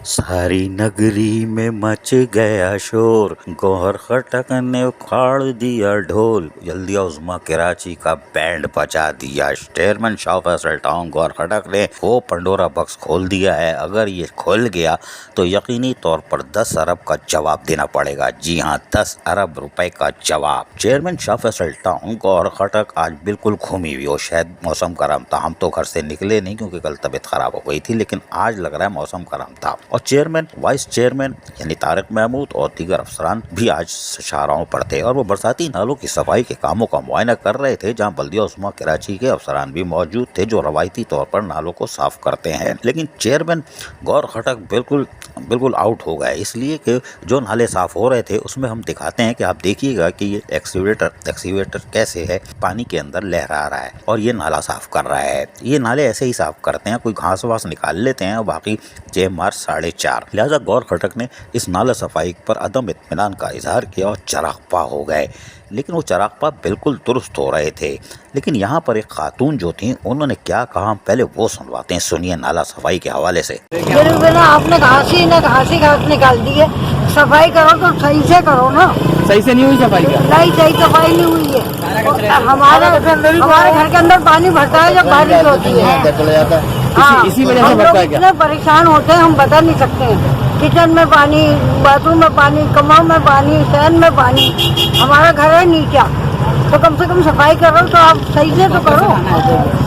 सारी नगरी में मच गया शोर, गौहर खटक ने उखाड़ दिया ढोल, जल्दिया उज़्मा कराची का बैंड बजा दिया। चेयरमैन शाह फैसल टाउन गौहर खटक ने वो पंडोरा बक्स खोल दिया है। अगर ये खुल गया तो यकीनी तौर पर 10 अरब का जवाब देना पड़ेगा। जी हाँ, 10 अरब रुपए का जवाब। चेयरमैन शाह फैसल टाउन गौहर खटक आज बिल्कुल घूमी हुई हो। शायद मौसम गर्म था, हम तो घर से निकले नहीं क्योंकि कल तबीयत खराब हो गई थी, लेकिन आज लग रहा है मौसम गर्म था। और चेयरमैन, वाइस चेयरमैन यानी तारिक महमूद और दीगर अफसरान भी आज शाहराहों पर थे और वो बरसाती नालों की सफाई के कामों का मुआयना कर रहे थे, जहां बल्दिया उस्मा कराची के अफसरान भी मौजूद थे जो रवायती तौर पर नालों को साफ करते हैं। लेकिन चेयरमैन गौहर खटक बिल्कुल आउट हो गए, इसलिए कि जो नाले साफ हो रहे थे उसमें हम दिखाते हैं कि आप देखिएगा कि ये एक्सीवेटर कैसे है, पानी के अंदर लहरा रहा है और ये नाला साफ कर रहा है। ये नाले ऐसे ही साफ करते हैं, कोई घास वास निकाल लेते हैं और बाकी JMR 4.5। लिहाजा गौहर खटक ने इस नाला सफाई पर अदम इत्मीनान का इजहार किया और चरागपा हो गए। लेकिन वो चरागपा बिल्कुल दुरुस्त हो रहे थे। लेकिन यहाँ पर एक खातून जो थी, उन्होंने क्या कहा, हम पहले वो सुनवाते हैं। सुनिए नाला सफाई के हवाले से। आपने घास निकाल दी है, सफाई करो तो सही से करो ना। सही से नहीं हुई सफाई क्या? नहीं, सही सफाई नहीं हुई है। हमारे घर के अंदर पानी भरता है जब बारिश होती है। हाँ, इसी वजह से भरता है क्या? इतने परेशान होते हैं, हम बता नहीं सकते हैं। किचन में पानी, बाथरूम में पानी, कमरों में पानी, फैन में पानी। हमारा घर है नीचा, तो कम से कम सफाई करो तो आप सही से तो करो।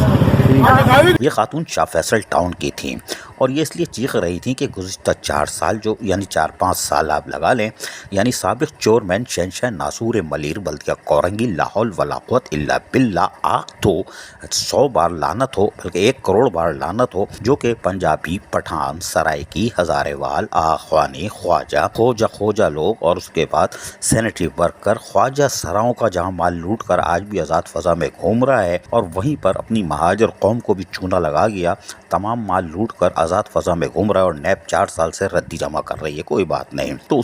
ये खातून शाह फैसल टाउन की थी और ये इसलिए चीख रही थी कि गुज़िश्ता 4 साल जो यानी 4-5 साल आप लगा लें, यानी साबिक़ चेयरमैन शहंशाह नासूर मलीर बल्दिया कोरंगी लाहौल वला क़ुव्वत इल्ला बिल्लाह आग तो 100 बार लानत हो, बल्कि 1 करोड़ बार लानत हो, जो कि पंजाबी, पठान, सराइकी, हज़ारेवाल, आख्वानी, ख्वाजा, खोजा लोग और उसके बाद सैनिटरी वर्कर, ख्वाजा सराओं का जहाँ माल लूट कर आज भी आज़ाद फ़ज़ा में घूम रहा है और वहीं पर अपनी महाजर कौम को भी चूना लगा गया, तमाम माल लूट कर आज़ाद फ़ज़ा में घूम रहा है और नैब 4 साल से रद्दी जमा कर रही है। कोई बात नहीं, तो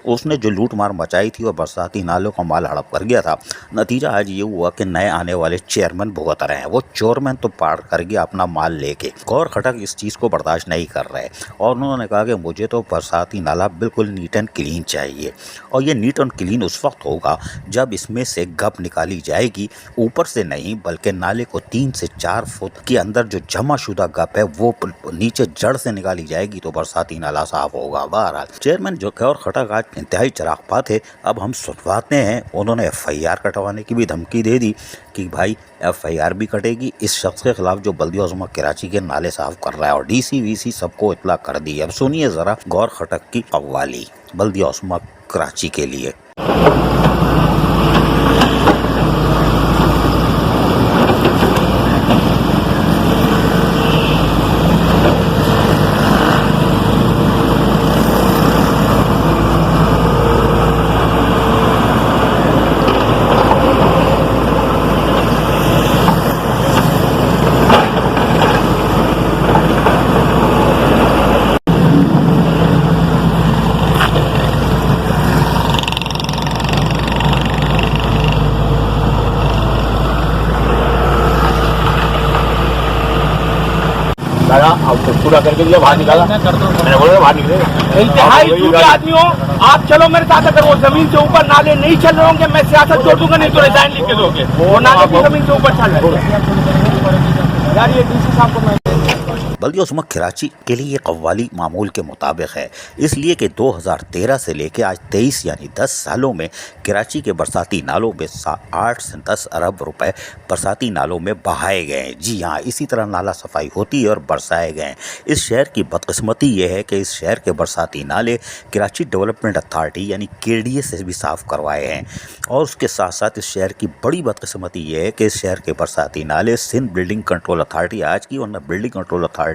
उसने जो लूट मार मचाई थी और बरसाती नालों का माल हड़प कर गया था, नतीजा आज ये हुआ कि नए आने वाले चेयरमैन भुगत रहे हैं। वो चेयरमैन तो पार कर गया अपना माल लेके। गौहर खटक इस चीज़ को बर्दाश्त नहीं कर रहे और उन्होंने कहा कि मुझे तो बरसाती नाला बिल्कुल नीट एंड क्लीन चाहिए और ये नीट एंड क्लीन उस वक्त होगा जब इसमें से गप निकाली जाएगी, ऊपर से नहीं बल्कि नाले को 3 से 4 फुट के अंदर जो जमा शुदा गप है वो नीचे जड़ से निकाली जाएगी तो बरसाती नाला साफ होगा। बहरहाल चेयरमैन जो गौहर खटक आज इंतहाई चरागपा थे। अब हम सुनवाते हैं, उन्होंने FIR कटवाने की भी धमकी दे दी कि भाई FIR भी कटेगी इस शख्स के खिलाफ जो बल्दिया उज़्मा कराची के नाले साफ कर रहा है और DC VC सबको इतला कर दी है। अब सुनिए जरा गौहर खटक की कव्वाली बल्दिया उज़्मा कराची के लिए। पूरा करके दिया, बाहर निकाला। मैंने बोला बाहर निकलेगा। इंतहाई दूसरे आदमी हो आप, चलो मेरे साथ। अगर वो जमीन से ऊपर नाले नहीं चल रहे होंगे मैं सियासत छोड़ दूंगा, नहीं तो रिजाइन लिख के दोगे। वो नाले भी जमीन से ऊपर चल रहे हैं यार। ये DC साहब को मैं बल्दिया उज़्मा कराची के लिए ये कव्वाली मामूल के मुताबिक है, इसलिए कि 2013 से लेकर आज 23 यानी 10 सालों में कराची के बरसाती नालों में 8 से 10 अरब रुपए बरसाती नालों में बहाए गए हैं। जी हाँ, इसी तरह नाला सफाई होती है और बरसाए गए हैं। इस शहर की बदकिस्मती ये है कि इस शहर के बरसाती नाले कराची डेवलपमेंट अथॉरिटी यानी KDA से भी साफ़ करवाए हैं और उसके साथ साथ इस शहर की बड़ी बदकिस्मती ये है कि इस शहर के बरसाती नाले सिंध बिल्डिंग कंट्रोल अथॉरिटी आज की, वरना बिल्डिंग कंट्रोल अथॉरिटी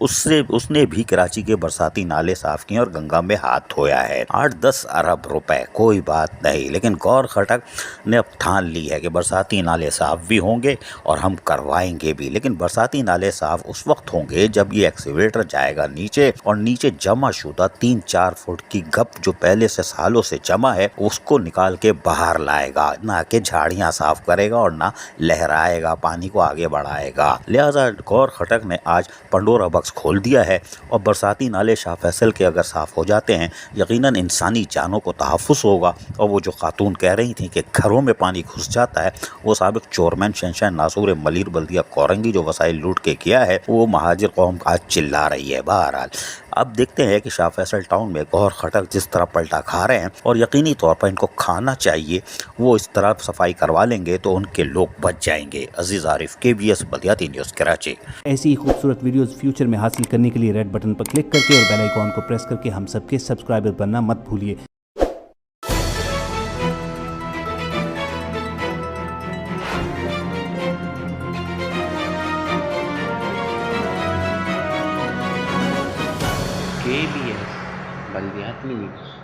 उसने भी कराची के बरसाती नाले साफ किए और गंगा में हाथ धोया है। 8-10 अरब रुपए कोई बात नहीं, लेकिन गौहर खटक ने अब ठान ली है कि बरसाती नाले साफ भी होंगे और हम करवाएंगे भी। लेकिन बरसाती नाले साफ उस वक्त होंगे जब ये एक्सीवेटर जाएगा नीचे और नीचे जमा शुदा 3-4 फुट की गप जो पहले से सालों से जमा है उसको निकाल के बाहर लाएगा, ना कि झाड़ियाँ साफ करेगा और ना लहराएगा, पानी को आगे बढ़ाएगा। लिहाजा गौहर खटक ने आज पंडोरा बक्स खोल दिया है और बरसाती नाले शाह फैसल के अगर साफ़ हो जाते हैं यकीनन इंसानी जानों को तहफ़्फ़ुज़ होगा। और वो जो खातून कह रही थी कि घरों में पानी घुस जाता है, वो साबिक चोरमैन शहंशाह नासूर मलीर बल्दिया कोरंगी जो वसाइल लूट के किया है, वो महाजिर कौम आज चिल्ला रही है। बहरहाल अब देखते हैं कि शाह फैसल टाउन में गौर खटर जिस तरह पलटा खा रहे हैं और यकीनी तौर पर इनको खाना चाहिए, वो इस तरह सफाई करवा लेंगे तो उनके लोग बच जाएंगे। अजीज आरिफ, KBS बल्दियाती न्यूज़ कराची। ऐसी ही खूबसूरत वीडियोस फ्यूचर में हासिल करने के लिए रेड बटन पर क्लिक करके और बेल आइकॉन को प्रेस करके हम सबके सब्सक्राइबर बनना मत भूलिए। KBS बल्दियाती न्यूज़।